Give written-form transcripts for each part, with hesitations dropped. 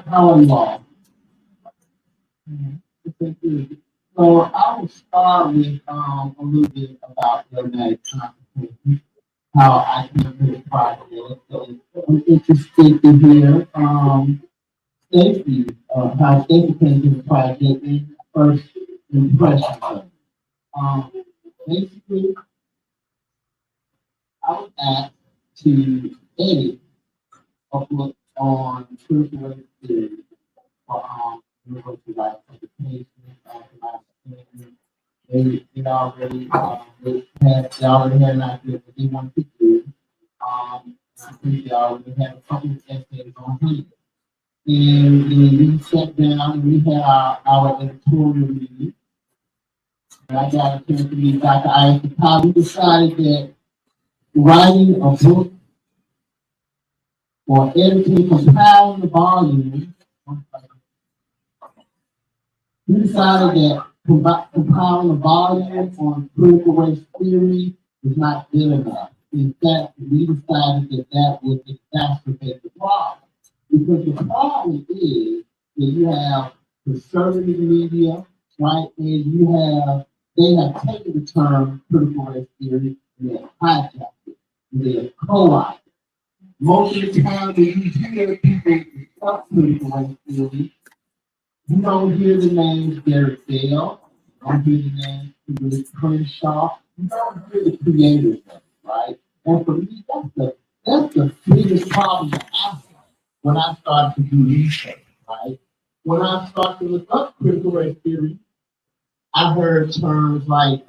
How involved? So I will start with a little bit about Illmatic Consequences, how I came to the project. So I'm interested to hear Stacey, how Stacey came to the project and first impressions of it. Basically, I was asked to edit a book on critical race theory for University Life Education. They already had an idea what they wanted to do. I think they already had a couple of essays on hand. And then we sat down and we had our editorial meeting. And I got a chance to meet Dr. Isaac. We decided that writing a book or editing, compiling the volume, we decided that compiling a volume on critical race theory is not good enough. In fact, we decided that would exacerbate the problem. Because the problem is that you have conservative media, right? And they have taken the term critical race theory and they have hijacked it. And they have co-opted it. Most of the time when you hear people discuss critical race theory, you don't hear the names Derek Bell, you don't hear the names Bruce Crenshaw, you don't hear the creators of it, right? And for me, that's the biggest problem that I have when I started to do research, right? When I started to look up critical race theory, I heard terms like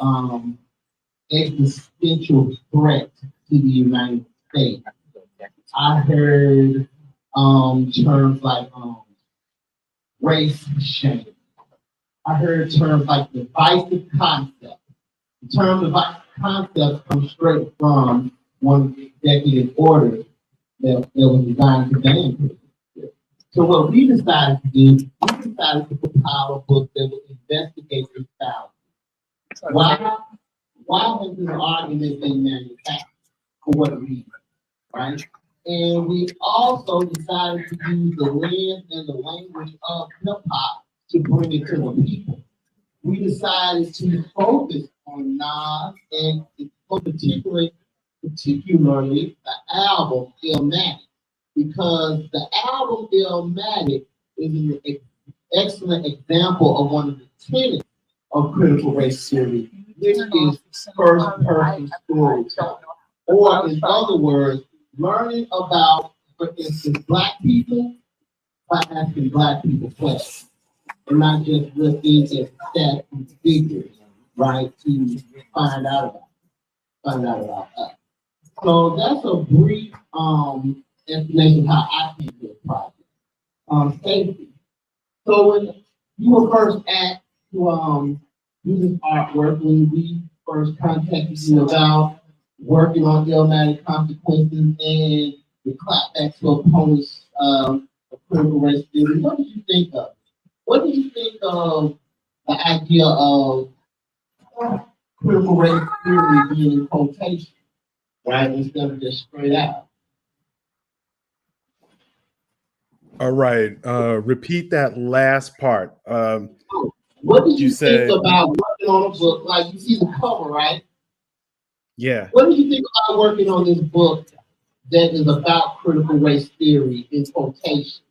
existential threat to the United States. I heard terms like race shame. I heard terms like divisive concept. The term divisive concept comes straight from one of the executive orders that was designed to ban critical. So what we decided to do, we decided to compile a book that would investigate this fallacy. Why has this argument been manufactured? For what reason, right? And we also decided to use the lens and the language of hip-hop to bring it to the people. We decided to focus on Nas and particularly the album Illmatic, because the album Illmatic is an excellent example of one of the tenets of critical race theory, which is first-person storytelling. Or in other words, learning about, for instance, Black people by asking Black people questions, and not just looking at stats and figures, right, to find out about us. So that's a brief explanation of how I came to the project. Safety. So when you were first asked to do this artwork, when we first contacted you about working on Illmatic Consequences and the Clapback to opponents of critical race theory, what did you think of? What did you think of the idea of critical race theory being in quotation, right, instead of just straight out? All right, repeat that last part. What did you think about what working on a book, like you see the cover, right? Yeah. What do you think about working on this book that is about critical race theory in quotation?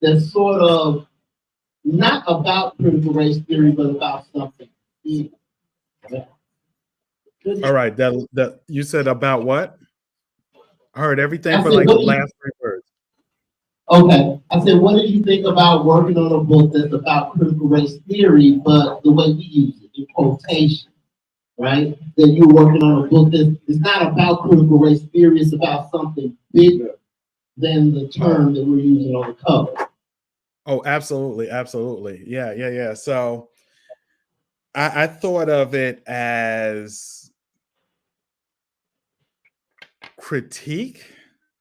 That's sort of not about critical race theory, but about something. All right. That you said about what? I heard everything I for said, like the what do you, last 3 words. okay. I said, what did you think about working on a book that's about critical race theory, but the way we use it, in quotation, right? That you're working on a book that is not about critical race theory, it's about something bigger than the term that we're using on the cover. Oh, absolutely, absolutely. Yeah. So I thought of it as critique,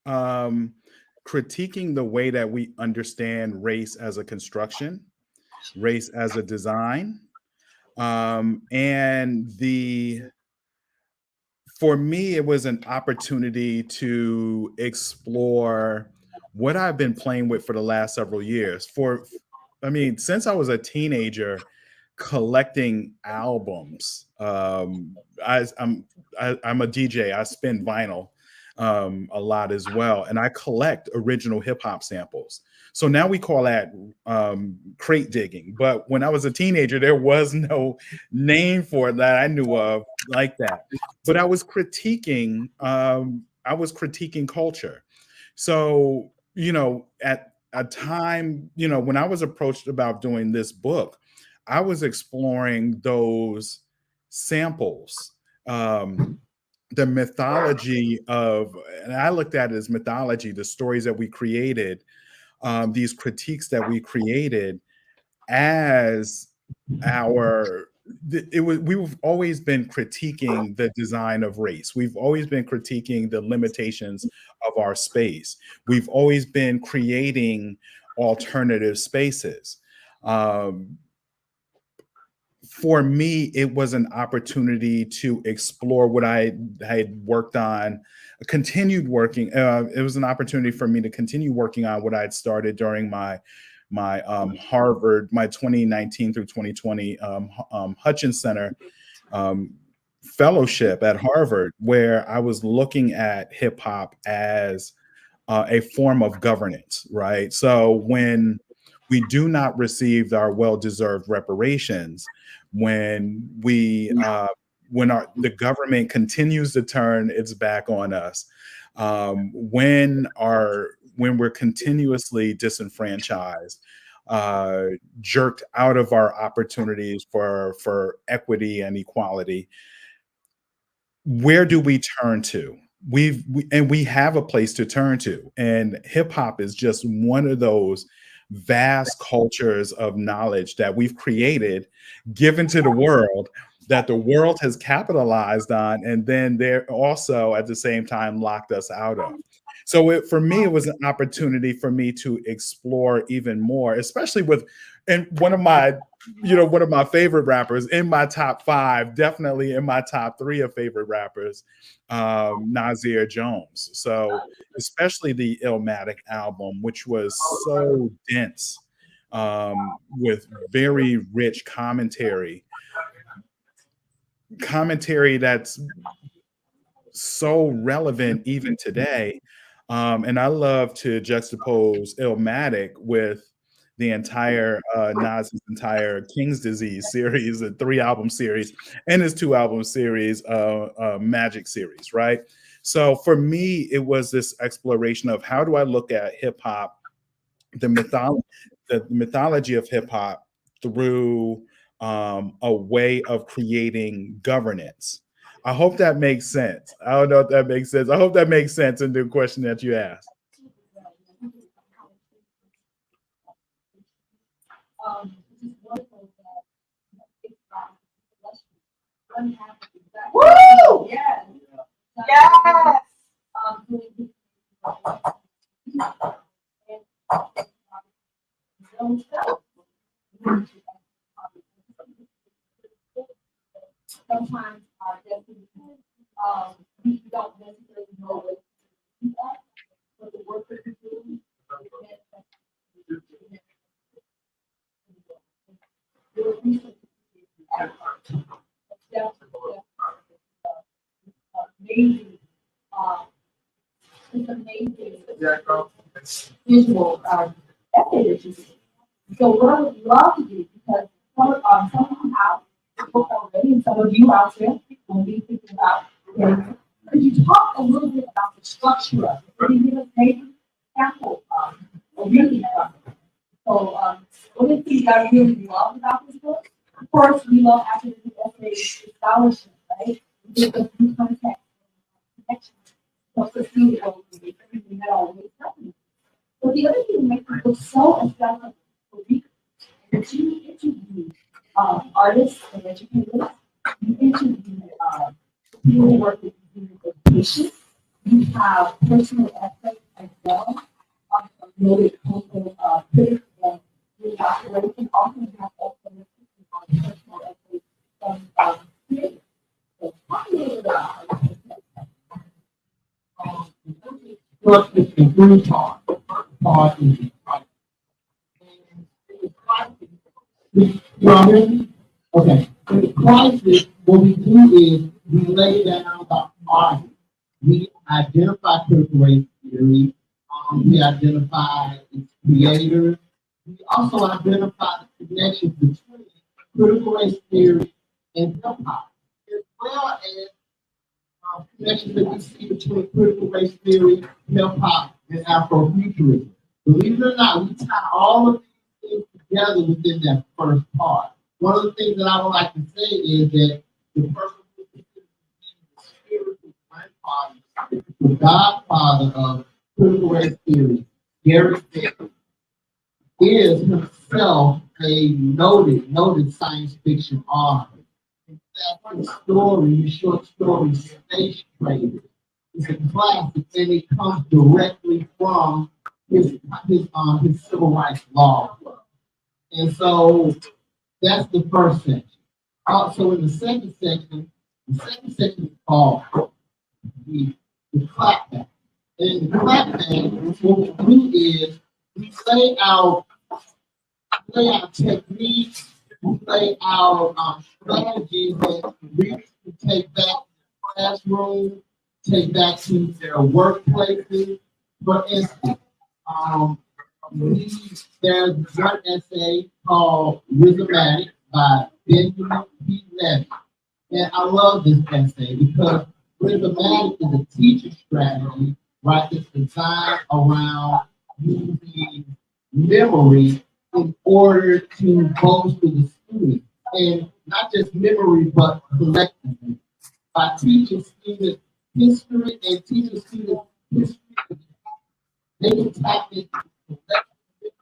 um, critiquing the way that we understand race as a construction, race as a design, and for me, it was an opportunity to explore what I've been playing with for the last several years. I mean, since I was a teenager, collecting albums. I'm a DJ. I spin vinyl a lot as well, and I collect original hip hop samples. So now we call that crate digging. But when I was a teenager, there was no name for it that I knew of like that. But I was critiquing. I was critiquing culture. So at a time, when I was approached about doing this book, I was exploring those samples, the mythology of, and I looked at it as mythology, the stories that we created, these critiques that we created as our we've always been critiquing the design of race. We've always been critiquing the limitations of our space. We've always been creating alternative spaces. For me, it was an opportunity to explore what I had worked on, continued working. It was an opportunity for me to continue working on what I had started during my Harvard, my 2019 through 2020 Hutchins Center fellowship at Harvard, where I was looking at hip hop as a form of governance, right? So when we do not receive our well-deserved reparations, when the government continues to turn its back on us, when we're continuously disenfranchised, jerked out of our opportunities for equity and equality, where do we turn to? We have a place to turn to, and hip hop is just one of those vast cultures of knowledge that we've created, given to the world, that the world has capitalized on, and then they're also at the same time locked us out of. So for me, it was an opportunity for me to explore even more, especially and one of my favorite rappers in my top 5, definitely in my top 3 of favorite rappers, Nasir Jones. So especially the Illmatic album, which was so dense, with very rich commentary that's so relevant even today. And I love to juxtapose Illmatic with the entire Nas's entire King's Disease series, a 3-album series, and his 2-album series, Magic series, right? So for me, it was this exploration of how do I look at hip hop, the mythology of hip hop through a way of creating governance. I hope that makes sense. I don't know if that makes sense. I hope that makes sense in the question that you asked. Woo! Yes. Yes. Sometimes we don't necessarily know what to do, but the work that we do. amazing, visual essay that you did. So what I would love to do, because some of you have the book already, and some of you out there will be thinking about it. Could you talk a little bit about the structure of it? Could you give us maybe sample or reading from it? So one of the things I really love about this book, of course, we love academic essays, scholarship, right? We give us new context, connection. So the student goes to the everything that always happens. But the other thing that makes the book so accessible for readers is that you interview artists and educators, you interview people who work with education, you have personal essays as well, noted cultural critics and the operation also have also on personal essays from creators. So talk a little bit about First, it's the three part. The first part is the crisis. You all hear me? Okay. In the crisis, what we do is we lay down the art. We identify critical race theory. We identify its creators. We also identify the connection between critical race theory and hip hop, as well as connections that we see between critical race theory, hip hop, and Afrofuturism. Believe it or not, we tie all of these things together within that first part. One of the things that I would like to say is that the person who is the spiritual grandfather, the godfather of critical race theory, Gary Fairley, is himself a noted science fiction author. In fact, his short story, Space Traders, is a classic, and it comes directly from his civil rights law club. And so that's the first section. Also, in the second section is called the clapback. And the clapback, what we do is we lay out techniques, we lay out strategies that readers can take back to the classroom, take back to their workplaces. For instance, there's one essay called Illmatic by Danian. And I love this essay because Illmatic is a teacher strategy, right? It's designed around using memory in order to bolster the student. And not just memory, but collectively. By teaching students history and teaching students history, they can tap into the collective,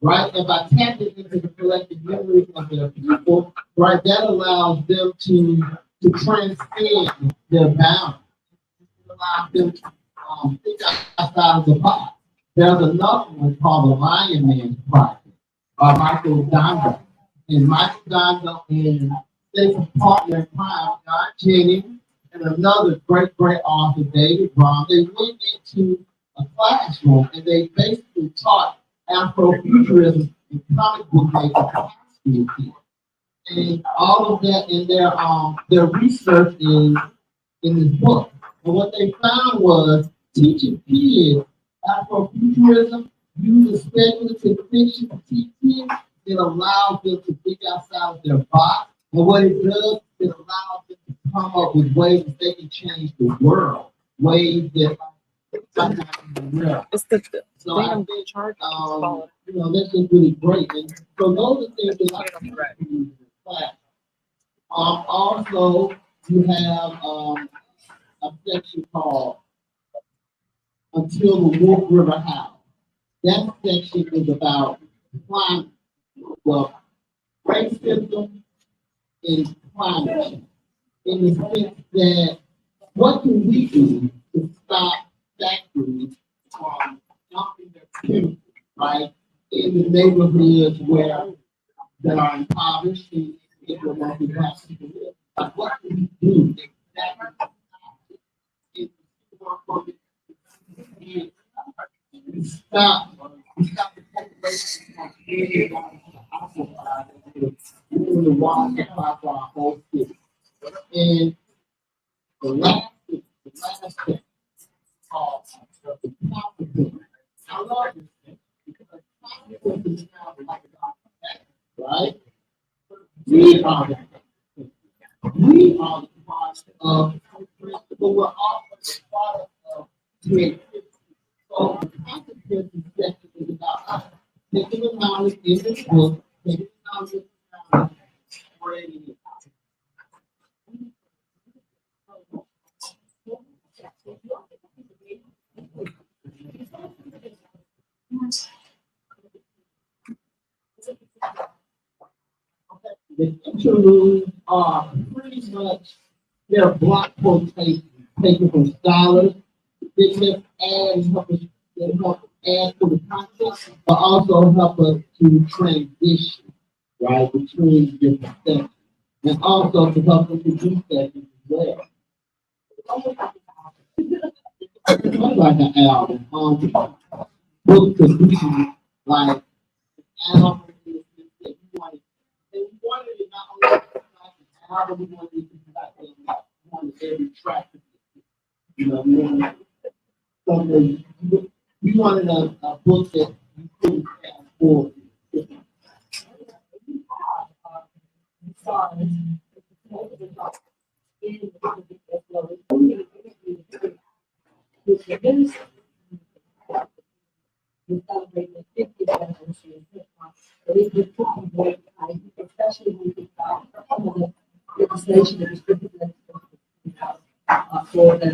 right? And by tapping into the collective memories of their people, right, that allows them to transcend their boundaries. It allows them to think outside of the box. There's another one called the Lion Man Project by Michael Dondo. And Michael Dondo and his partner in crime, John Jennings, and another great author, David Brown, they went into a classroom and they basically taught Afrofuturism and comic book making to high school kids. And all of that in their research is in this book. And what they found was teaching kids Afrofuturism, using speculative fiction to teach kids, it allows them to think outside of their box. And what it does, it allows them to come up with ways that they can change the world, ways that are not in the world. So I think, that's just really great. And so those are things that I think in class. Also, you have a section called Until the Wolf River Howls. That section is about climate, well, racism and climate change. In the sense that what can we do to stop factories from dumping their chemicals, right, in the neighborhoods where that are impoverished and people who have to live. Like, what can we do exactly to stop the population from being in the water supply for our whole city? And the last step called the consequent. I love this thing because consequences sound like a document, right? We are the product of, but we're also the product of creativity. So the consequences section is about us taking the knowledge in this book, taking the knowledge in this knowledge, spreading it out. The interludes are pretty much they're block quotations taken from scholars. They just add and help us, they help add to the concept, but also help us to transition, right, between different sections. And also to help us to do sections as well. It's like an album. Book producing like an album is that you wanted. And we wanted it not only like an album, we wanted it to be like we wanted every track to be, you know, we wanted a book that you couldn't fast forward. We celebrate the 50th anniversary of hip hop. But it's been pretty great, especially when we think about some of the legislation that restricted for the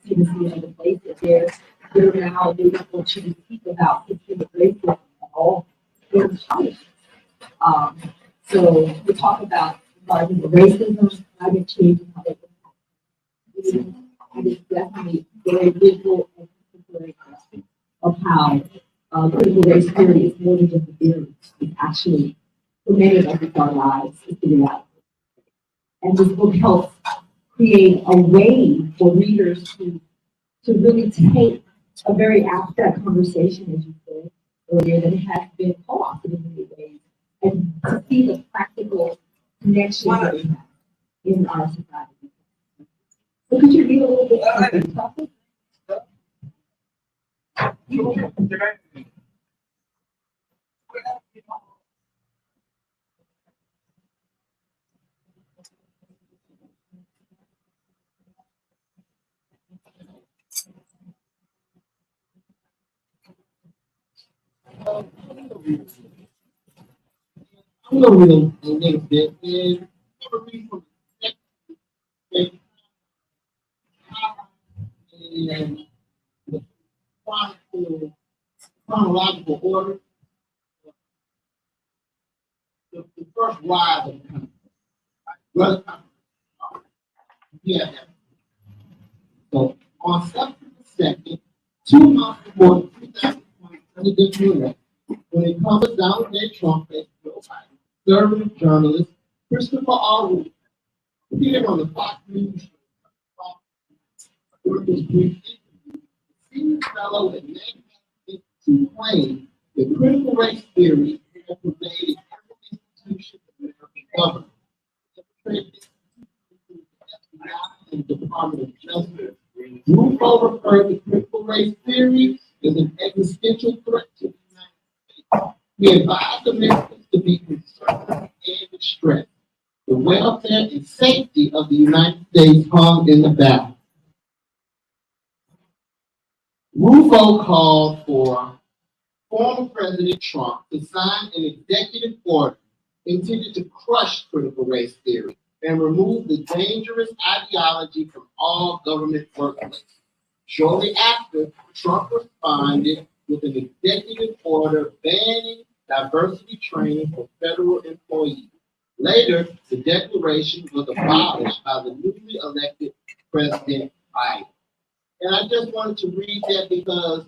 citizens of the places there. They're now doing what you speak about consumer racism and all those challenges. So we talk about marginal racism, climate change, and how they impact. And it's definitely very visual and contemporary aspect of how critical race theory is more than just a theory. It's actually, for many of us, it's our lives, it's the reality. And this book helps create a way for readers to really take a very abstract conversation, as you said earlier, that has been co-opted in many ways, and to see the practical connections that we have in our society. So could you read a little bit of the topic? I'm gonna read a little bit and read from the and the chronological order. The first rise of the country. Brother, yeah. So on September 2nd, 2 months before the 2020 presidential election, when it comes down to Trump as Joe Biden, conservative journalist Christopher R. Wood appeared on the Fox News show during this brief interview. The senior fellow at Manhattan Institute claimed that critical race theory has pervaded every institution of American government. And the Department of Justice. Rufo referred to critical race theory as an existential threat to the United States. He advised Americans to be concerned and distressed. The welfare and safety of the United States hung in the balance. Rufo called for former President Trump to sign an executive order intended to crush critical race theory and remove the dangerous ideology from all government workplaces. Shortly after, Trump responded with an executive order banning diversity training for federal employees. Later, the declaration was abolished by the newly elected President Biden. And I just wanted to read that because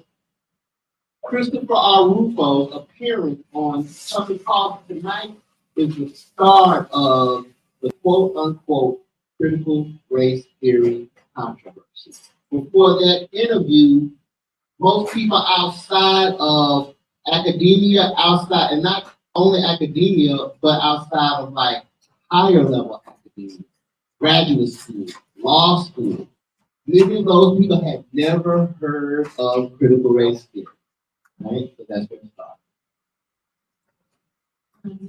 Christopher R. Rufo's appearance on Tucker Carlson tonight is the start of the quote-unquote critical race theory controversy. Before that interview, most people outside of academia, outside, and not only academia, but outside of like higher level academia, graduate school, law school. Many of those people had never heard of critical race theory, right? So that's where it started.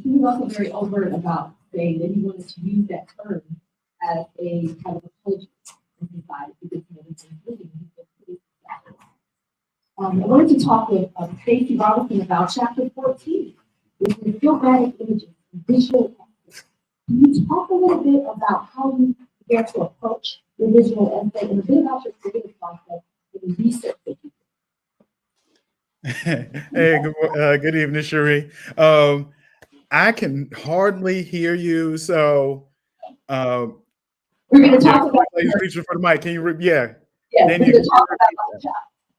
He was also very overt about saying that he wanted to use that term as a kind of a culture in society because he was living. I wanted to talk with Stacey Robinson about chapter 14, which is Illmatic Images, visual essay. Can you talk a little bit about how you began to approach your visual essay and a bit about your creative process and the research that you Hey, good evening, Cherie. I can hardly hear you, so We're going to yeah, talk about please reach for the mic. Can you? Yeah, yes, Danian, we're going to talk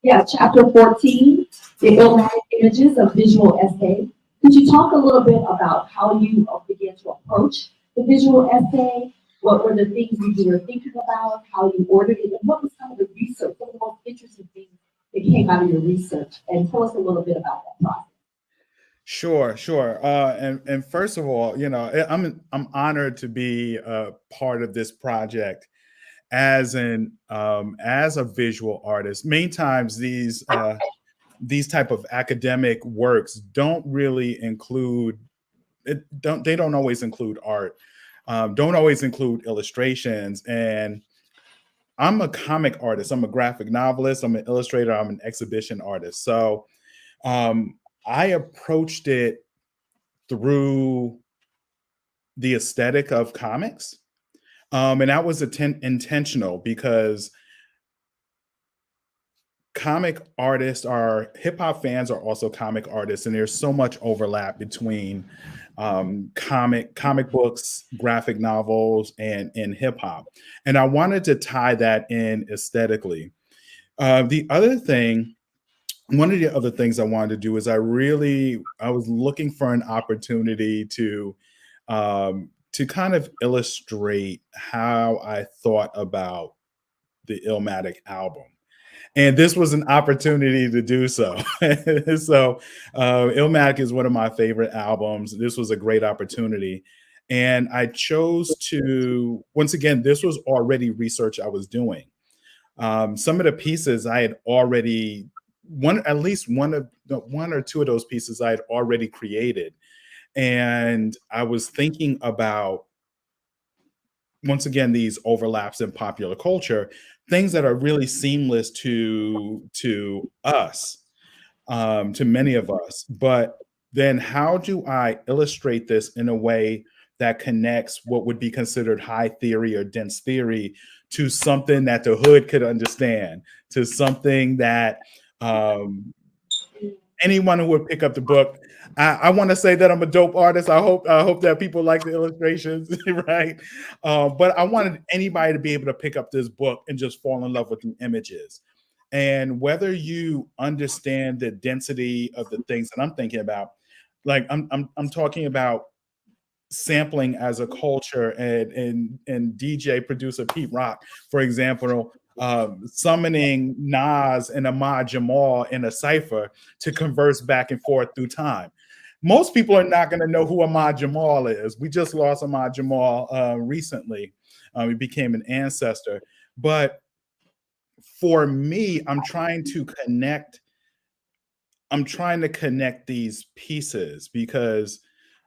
about chapter 14, the Illmatic Images of Visual Essay. Could you talk a little bit about how you began to approach the visual essay? What were the things you were thinking about? How you ordered it? And what was some of the research? What were the most interesting things that came out of your research? And tell us a little bit about that process. Sure. And first of all, I'm honored to be a part of this project as a visual artist. Many times these type of academic works don't really include they don't always include art, don't always include illustrations. And I'm a comic artist, I'm a graphic novelist, I'm an illustrator, I'm an exhibition artist. So I approached it through the aesthetic of comics. And that was intentional because comic artists are hip hop fans are also comic artists, and there's so much overlap between comic books, graphic novels, and hip hop. And I wanted to tie that in aesthetically. The other thing, one of the other things I wanted to do is I was looking for an opportunity to kind of illustrate how I thought about the Illmatic album. And this was an opportunity to do so. So Illmatic is one of my favorite albums. This was a great opportunity. And I chose to, once again, this was already research I was doing. Some of the pieces I had already, one or two of those pieces I had already created. And I was thinking about, once again, these overlaps in popular culture, things that are really seamless to us, to many of us. But then how do I illustrate this in a way that connects what would be considered high theory or dense theory to something that the hood could understand, to something that anyone who would pick up the book. I want to say that I'm a dope artist. I hope that people like the illustrations, right? But I wanted anybody to be able to pick up this book and just fall in love with the images. And whether you understand the density of the things that I'm thinking about, like I'm talking about sampling as a culture, and DJ producer Pete Rock, for example, summoning Nas and Ahmad Jamal in a cipher to converse back and forth through time. Most people are not going to know who Ahmad Jamal is. We just lost Ahmad Jamal recently. He became an ancestor. But for me, I'm trying to connect these pieces because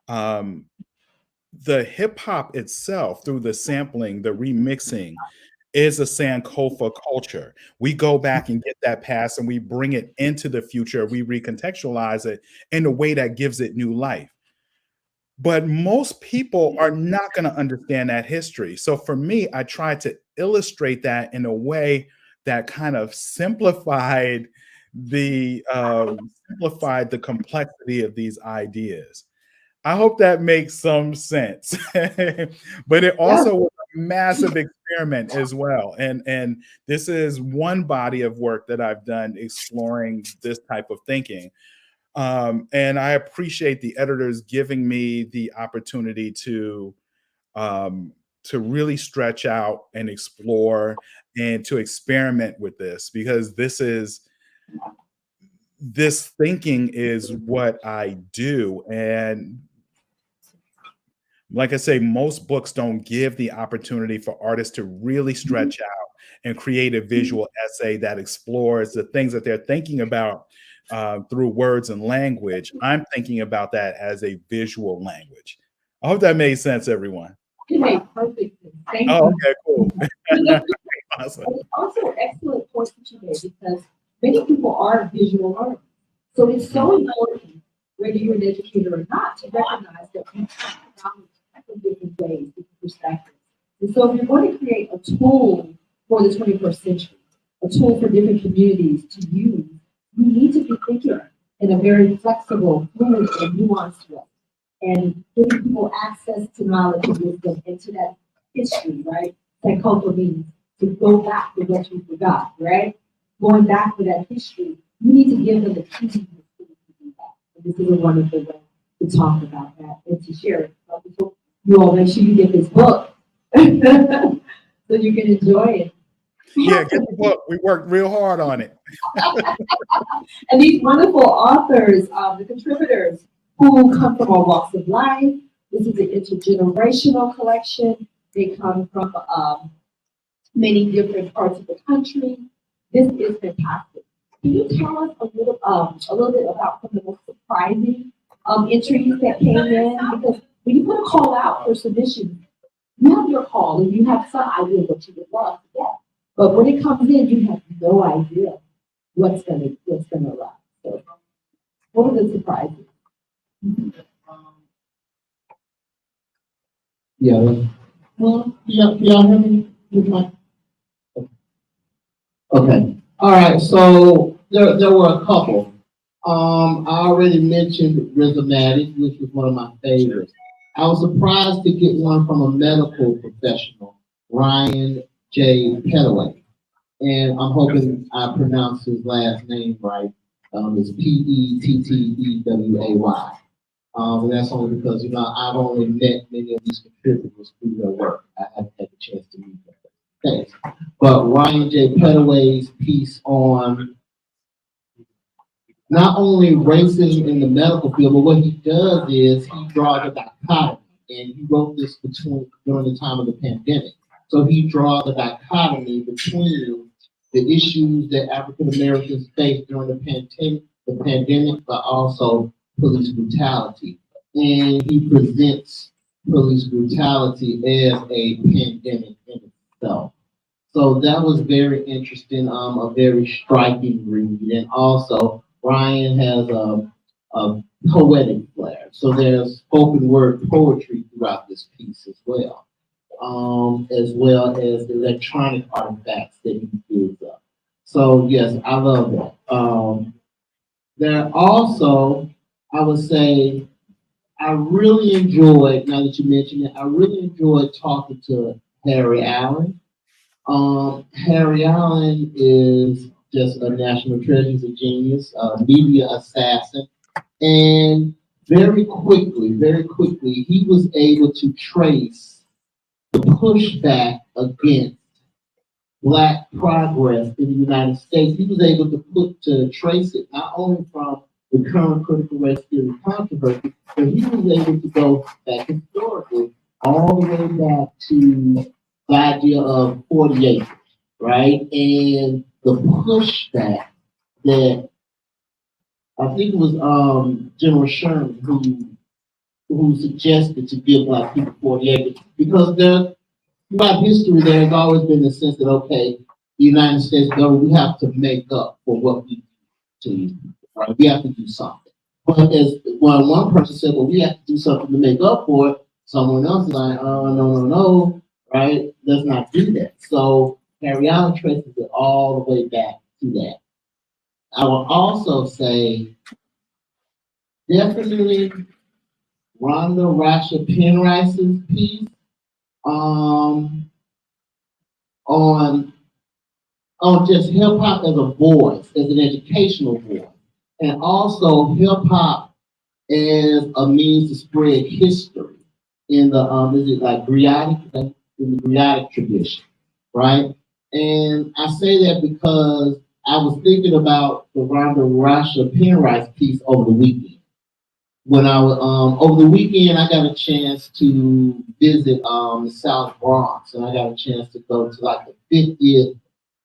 the hip hop itself, through the sampling, the remixing, is a Sankofa culture. We go back and get that past and we bring it into the future. We recontextualize it in a way that gives it new life. But most people are not going to understand that history. So for me, I tried to illustrate that in a way that kind of simplified the complexity of these ideas. I hope that makes some sense. But it also was a massive experiment as well. And this is one body of work that I've done exploring this type of thinking. And I appreciate the editors giving me the opportunity to really stretch out and explore and to experiment with this, because this thinking is what I do. And like I say, most books don't give the opportunity for artists to really stretch out and create a visual essay that explores the things that they're thinking about through words and language. I'm thinking about that as a visual language. I hope that made sense, everyone. It made perfect sense. Thank Oh, you. okay, cool. Awesome. And it's also an excellent point that you made because many people are visual learners. So it's so important, whether you're an educator or not, to recognize that we have knowledge in different ways, different perspectives. And so if you're going to create a tool for the 21st century, a tool for different communities to use, you need to be thinking in a very flexible, fluid, and nuanced way. And giving people access to knowledge and wisdom and to that history, right? That cultural means to go back to what you forgot, right? Going back to that history, you need to give them the keys to do that. And this is a wonderful way to talk about that and to share it. So you all make sure you get this book so you can enjoy it. Yeah, get the book. We worked real hard on it. And these wonderful authors, the contributors who come from all walks of life. This is an intergenerational collection. They come from many different parts of the country. This is fantastic. Can you tell us a little bit about some of the most surprising entries that came in? Because when you put a call out for submission, you have your call and you have some idea of what you would love to get. But when it comes in, you have no idea what's gonna arrive. So, what are the surprises? Yeah. Well, y'all hear me? Okay. All right. So there were a couple. I already mentioned Illmatic, which was one of my favorites. I was surprised to get one from a medical professional, Ryan J. Pettaway. And I'm hoping I pronounced his last name right. It's Petteway. And that's only because, I've only met many of these contributors through their work. I haven't had the chance to meet them. Thanks. But Ryan J. Pettaway's piece on not only racism in the medical field, but what he does is he draws a dichotomy. And he wrote this during the time of the pandemic. So he draws a dichotomy between the issues that African Americans face during the pandemic, but also police brutality. And he presents police brutality as a pandemic in itself. So that was very interesting, a very striking read. And also, Ryan has a poetic flair. So there's spoken word poetry throughout this piece as well as electronic artifacts that he builds up. So yes, I love that. There also, I would say, I really enjoyed, now that you mentioned it, I really enjoyed talking to Harry Allen. Harry Allen is just a national treasure. He's a genius, a media assassin. And very quickly, he was able to trace the pushback against Black progress in the United States. He was able to trace it not only from the current critical race theory controversy, but he was able to go back historically all the way back to the idea of 48, right? And the pushback that I think it was General Sherman who suggested to give Black people 48 because throughout history there has always been the sense that okay, the United States government, we have to make up for what we do to right? We have to do something. But as one person said, well, we have to do something to make up for it, someone else is like, oh no, right? Let's not do that. So Harry Allen traces it all the way back to that. I will also say definitely Rhonda Rasha Penrice's piece on just hip hop as a voice, as an educational voice, and also hip hop as a means to spread history in the griotic tradition, right? And I say that because I was thinking about the Rhonda Rasha Penrice piece over the weekend. when I was over the weekend, I got a chance to visit the South Bronx, and I got a chance to go to like the 50th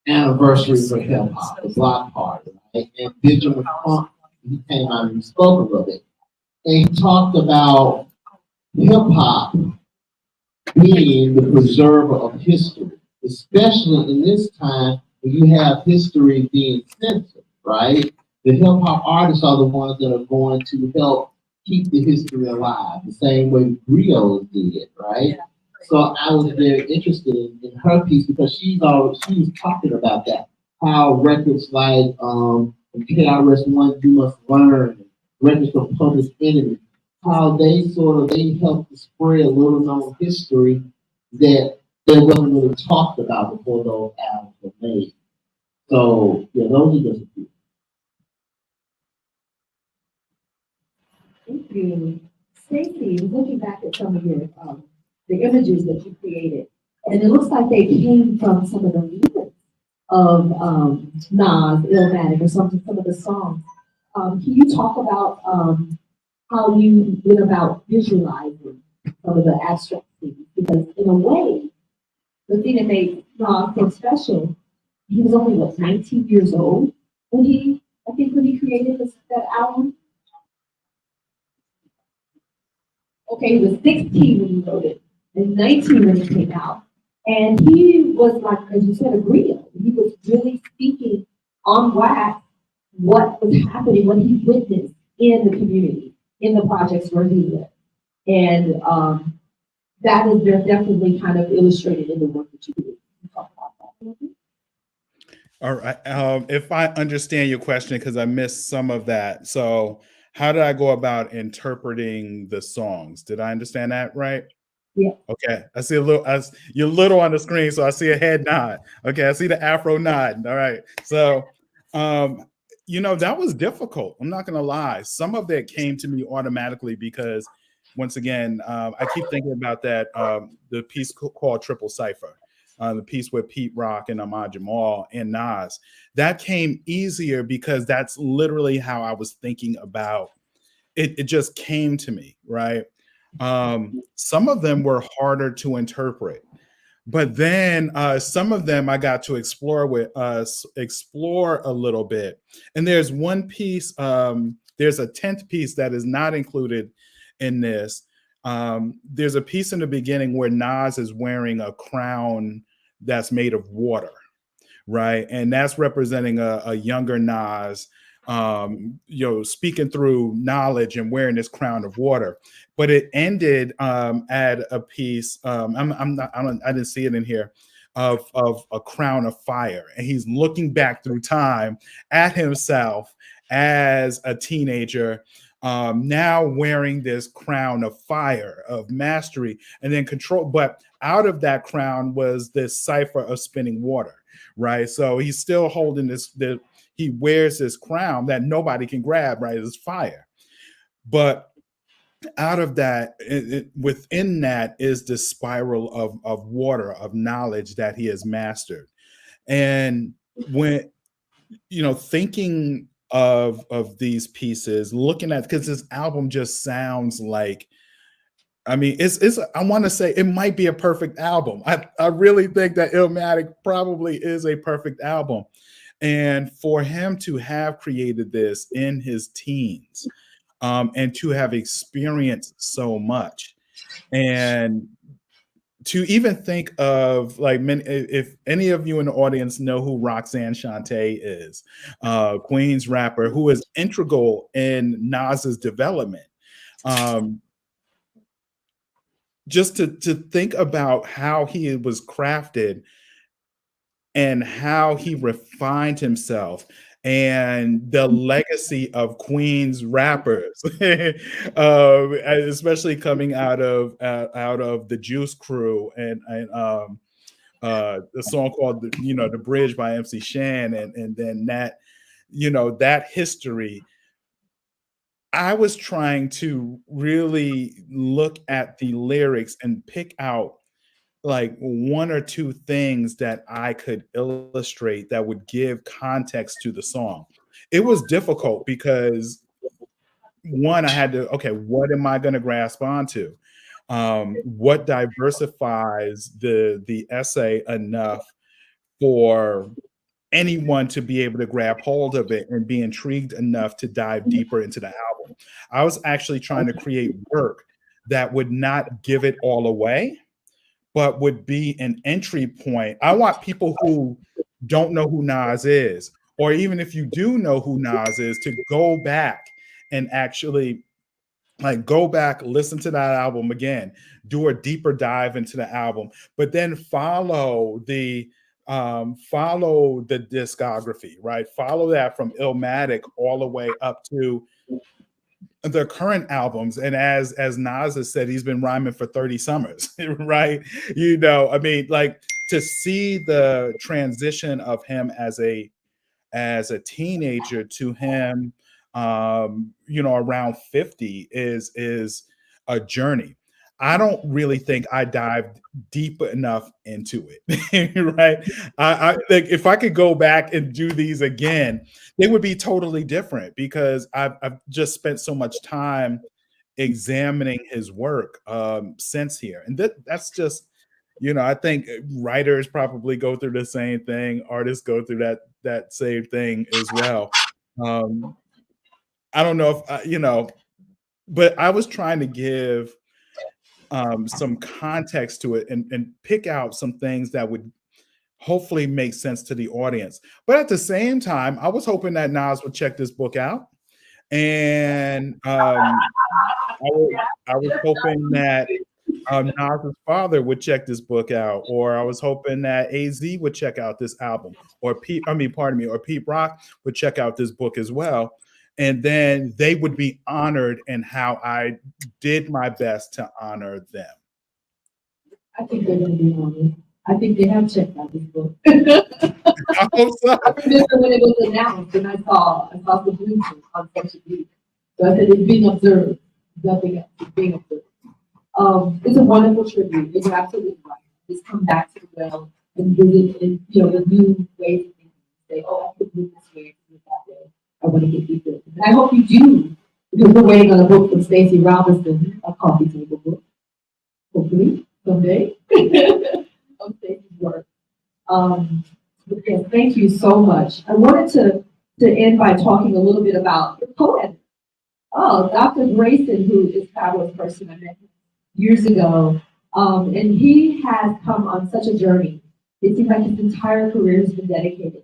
anniversary for hip hop, the block party, right? And Benjamin Crump, he came out and he spoke a little bit, and he talked about hip hop being the preserver of history, especially in this time when you have history being censored, right? The hip hop artists are the ones that are going to help keep the history alive, the same way griots did, right? Yeah. So I was very interested in her piece because she was talking about that, how records like KRS-One, You Must Learn, records from Public Enemy, how they helped to spread little known history that wasn't really talked about before those albums were made. So yeah, those are just a few. Thank you. Stacey, looking back at some of your the images that you created, and it looks like they came from some of the lyrics of Nas, Illmatic, or some of the songs. Can you talk about how you went about visualizing some of the abstract things? Because in a way, the thing that made Nas so special, he was only what 19 years old when he created that album. Okay, he was 16 when he wrote it, and 19 when it came out. And he was like, as you said, a griot. He was really speaking on wax what was happening, what he witnessed in the community, in the projects where he lived. And that is definitely kind of illustrated in the work that you do. You talk about that. All right. If I understand your question, because I missed some of that. So how did I go about interpreting the songs? Did I understand that right? Yeah. Okay. I see you're little on the screen, so I see a head nod. Okay. I see the Afro nod. All right. So, that was difficult. I'm not going to lie. Some of it came to me automatically because, once again, I keep thinking about that, the piece called Triple Cipher. The piece with Pete Rock and Ahmad Jamal and Nas, that came easier because that's literally how I was thinking about it. It just came to me, right? Some of them were harder to interpret, but then some of them I got to explore a little bit. And there's one piece, there's a 10th piece that is not included in this. There's a piece in the beginning where Nas is wearing a crown that's made of water, right? And that's representing a younger Nas, speaking through knowledge and wearing this crown of water. But it ended at a piece. I didn't see it in here. Of a crown of fire, and he's looking back through time at himself as a teenager, now wearing this crown of fire, of mastery, and then control. But out of that crown was this cipher of spinning water, right? So he's still holding he wears this crown that nobody can grab, right? It's fire. But out of that, within that is the spiral of water, of knowledge that he has mastered. And when, thinking of these pieces, looking at, because this album just sounds like, I mean, I want to say it might be a perfect album. I really think that Illmatic probably is a perfect album. And for him to have created this in his teens, and to have experienced so much, and to even think of, like, if any of you in the audience know who Roxanne Shante is, Queen's rapper, who is integral in Nas's development. Just to think about how he was crafted and how he refined himself, and the legacy of Queen's rappers, especially coming out of the Juice Crew, and the song called The Bridge by MC Shan, and then that history. I was trying to really look at the lyrics and pick out like one or two things that I could illustrate that would give context to the song. It was difficult because one, I had to, okay, what am I going to grasp onto? What diversifies the essay enough for anyone to be able to grab hold of it and be intrigued enough to dive deeper into the album? I was actually trying to create work that would not give it all away, but would be an entry point. I want people who don't know who Nas is, or even if you do know who Nas is, to go back and actually go back, listen to that album again, do a deeper dive into the album, but then follow the discography, right? Follow that from Illmatic all the way up to the current albums. And as Nas has said, he's been rhyming for 30 summers, right? I mean, like, to see the transition of him as a teenager to him around 50 is a journey. I don't really think I dived deep enough into it, right? I think if I could go back and do these again, they would be totally different, because I've just spent so much time examining his work since here. And that's just, I think writers probably go through the same thing. Artists go through that same thing as well. I don't know if, but I was trying to give some context to it and pick out some things that would hopefully make sense to the audience. But at the same time, I was hoping that Nas would check this book out. And I was hoping that Nas's father would check this book out, or I was hoping that AZ would check out this album, or Pete Rock would check out this book as well. And then they would be honored in how I did my best to honor them. I think they're going to be honored. I think they have checked out this book. I hope so. I remember when it was announced, and I saw the Bluetooth on social media. So I said, it's being observed. Nothing else. It's being observed. It's a wonderful tribute. You're absolutely right. Just come back to the well and visit, and the new ways of thinking. Say, oh, I could move this way, move that way. I want to get deeper. And I hope you do, because we're waiting on a book from Stacey Robinson, a coffee table book. Hopefully, someday. Of Stacey's work. Yes, thank you so much. I wanted to end by talking a little bit about the poet. Oh, Dr. Greason, who is a fabulous person, I met him years ago. And he has come on such a journey. It seems like his entire career has been dedicated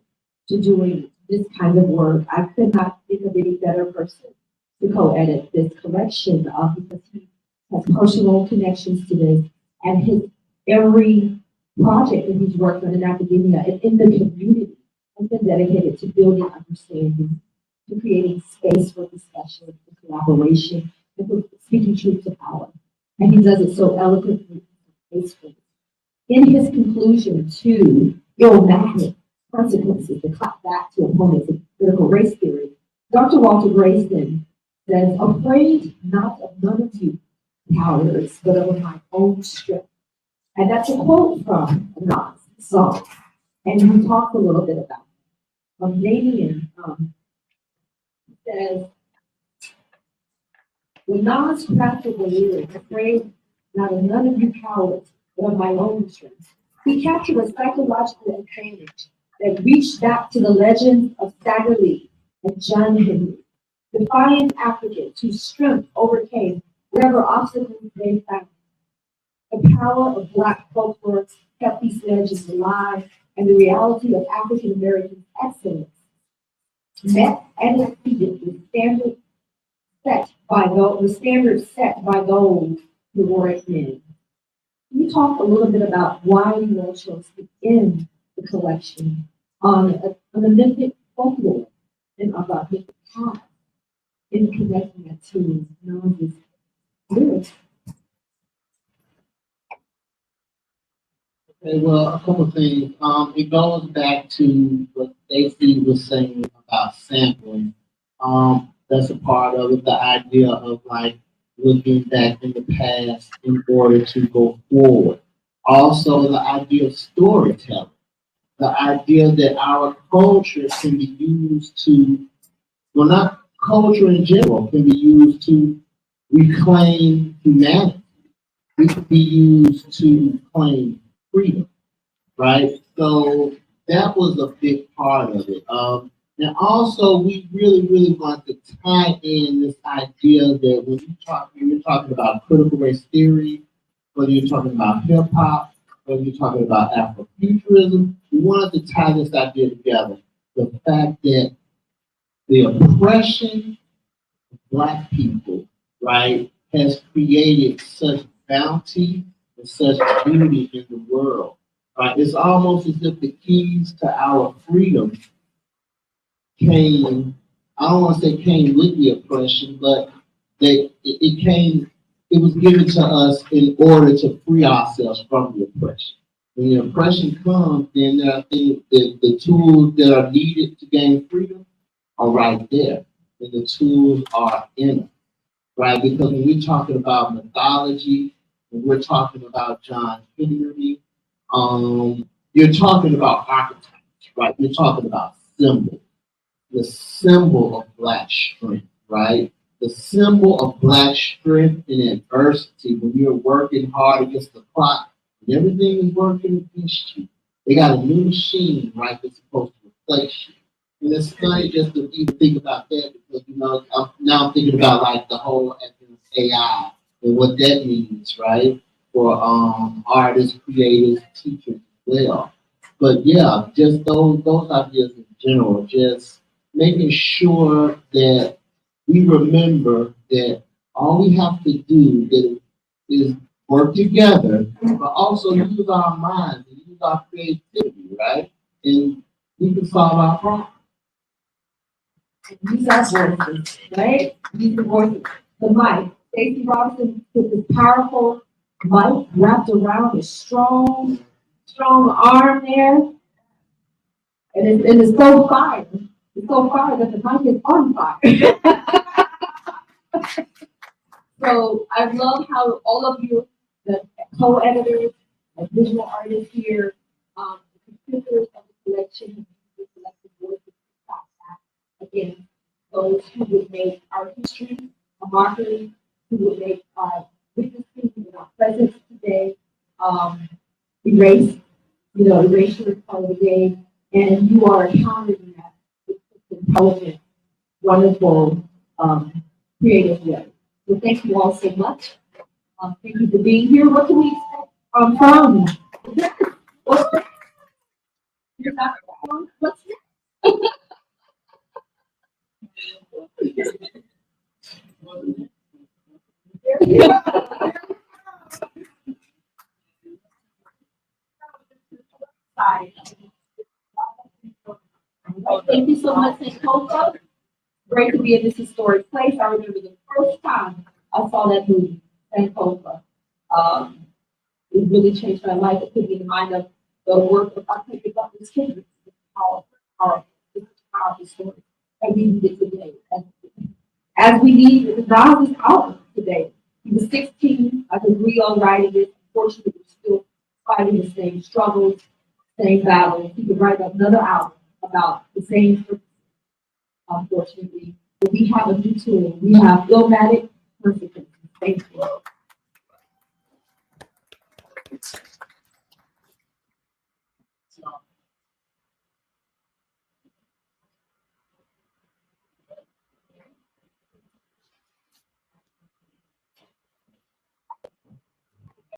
to doing this kind of work. I could not think of any better person to co-edit this collection because he has personal connections to this, and his every project that he's worked on in academia and in the community has been dedicated to building understanding, to creating space for discussion, for collaboration, and for speaking truth to power. And he does it so eloquently and gracefully. In his conclusion to Illmatic Consequences, the clapback to opponents of critical race theory, Dr. Walter Greason says, afraid not of none of you cowards, but of my own strength. And that's a quote from Nas' song. And he talks a little bit about it. Danian says, when Nas crafted the lyric, afraid not of none of you cowards, but of my own strength, he captured a psychological advantage that reached back to the legends of Stagger Lee and John Henry, defiant Africans whose strength overcame whatever obstacles they found. The power of Black folklore kept these legends alive, and the reality of African American excellence met and exceeded the standard set by those heroic men. Can you talk a little bit about why you all chose to end the collection on a mythic folklore and about the past in connecting it to Nas's lyrics? Okay, well, a couple of things. It goes back to what Stacey was saying about sampling. That's a part of it, the idea of like looking back in the past in order to go forward. Also, the idea of storytelling, the idea that our culture can be used to, well, not culture in general can be used to reclaim humanity. It can be used to claim freedom, right? So that was a big part of it. And also, we really want to tie in this idea that when you're talking about critical race theory, whether you're talking about hip hop, whether you're talking about Afrofuturism, we wanted to tie this idea together. The fact that the oppression of Black people, right, has created such bounty and such beauty in the world. Right? It's almost as if the keys to our freedom came, I don't want to say came with the oppression, but it was given to us in order to free ourselves from the oppression. When the oppression comes, then there are things, the tools that are needed to gain freedom are right there. And the tools are in us, right? Because when we're talking about mythology, when we're talking about John Henry, you're talking about archetypes, right? You're talking about symbols. The symbol of Black strength, right? The symbol of Black strength in adversity when you're working hard against the clock and everything is working against you. They got a new machine, right, that's supposed to replace you. And it's funny just to even think about that because, I'm thinking about like the whole AI and what that means, right? For artists, creators, teachers as well. But yeah, just those ideas in general, just making sure that we remember that all we have to do is work together, but also use our minds and use our creativity, right? And we can solve our problems. Use our voices, right? Use the voices. The mic. Stacey Robinson put this powerful mic wrapped around a strong arm there. And it's so fire. It's so fire that the mic is on fire. So I love how all of you, the co-editors, the visual artists here, the contributors of the collection, the collective voices, again, those who would make our history a mockery, who would make our witnessing and our presence today erased, erasure is part of the game, and you are countering that with intelligent, wonderful, creative way. So thank you all so much. Thank you for being here. What can we expect from? What's next? Thank you so much, St. Copa. Great to be in this historic place. I remember the first time I saw that movie, St. Copa. It really changed my life. It put me in mind of the work of Octavia Butler's Kindred. It's a powerful story. And we need it today. As we need, God is out today. He was 16. I agree on writing it. Unfortunately, we're still fighting the same struggles, same battles. He could write another album about the same, unfortunately. But we have a new tool. We have Illmatic Consequences. Thank you.